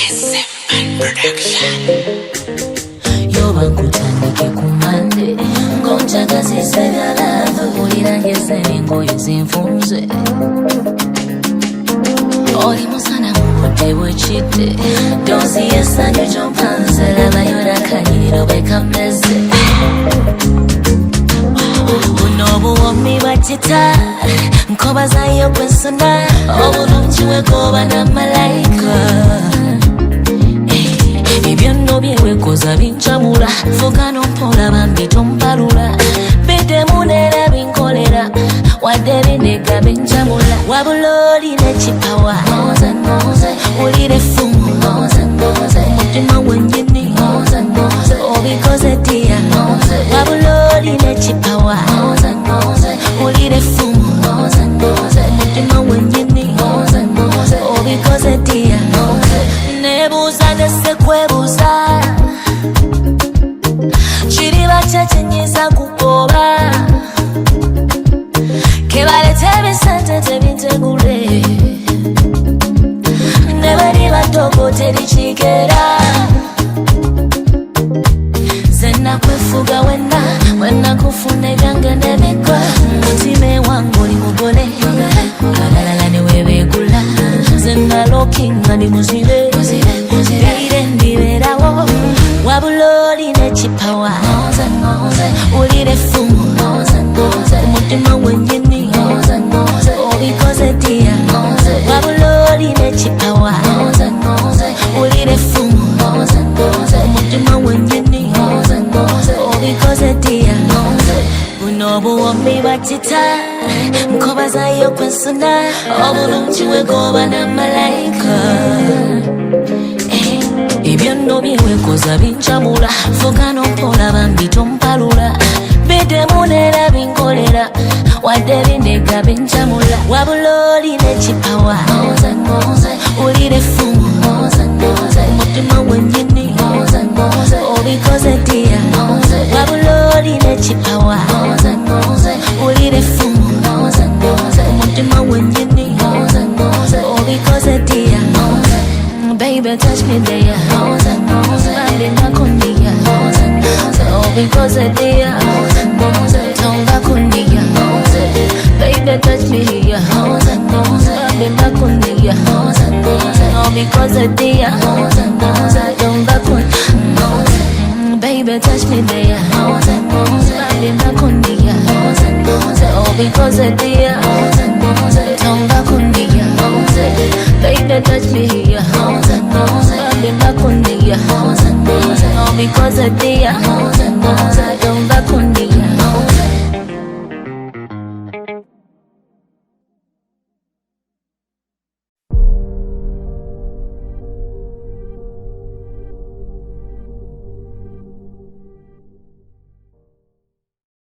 SM Production. Yobakutandike kumande ngonjagazi sebyalavu ulirangeze n'engoye zinfunze oli musana mukudde bwekidde dozi yesanyu gyompanze labayo nakanyiriro bekameze buno obuwomi bwakita nkobazayo kwensona obulungi wegoba namalayika ebyo nno byewekoza bincamula fuga nompola bambi tompalula bidemu neera binkolera wadde binega bincamula wabula olina ekipawa olira effumu mutima gwennyini obikoze ddiya wabula olina ekipawa olira effumu mutima gwennyini obikoze ddiya nebuuza nesekwebuuza kiriba kyekinyiza kugoba kebalete ebisente tebintegule ne bali batogo terikigera ze nakwefuga wenna kufuna ebyange nebikwa mutima ewange oli mugole abalala ne webegula ze nalokinga ndi muzibe ire ndiberawo wabula olina ekipawa olira effumu mutima gwennyini obikoze ddiya wabula olina ekipawa olira effumu mutima gwennyini obikoze ddiya buno obuwomi bwakita nkobazayo kwensuna obulungi wegoba namalayika ebyo nno byewekoza bincamula fuga nompola bambi tompalula bidemu neera binkolera wadde binega bincamula wabula olina ekipawa olira effumu mutima gwennyini obikoze ddiya wabula olina ekipawa olira effumu mutima gwennyini obikoze ddiya baby touch me there bali nakundiya obikoze ddiya tonga kundiya baby touch me here bali nakundiya obikoze ddiya tonga kundiya baby touch me there bali nakundiya obikoze ddiya tonga kundiya baby touch me here bali nakundiya obikoze ddiya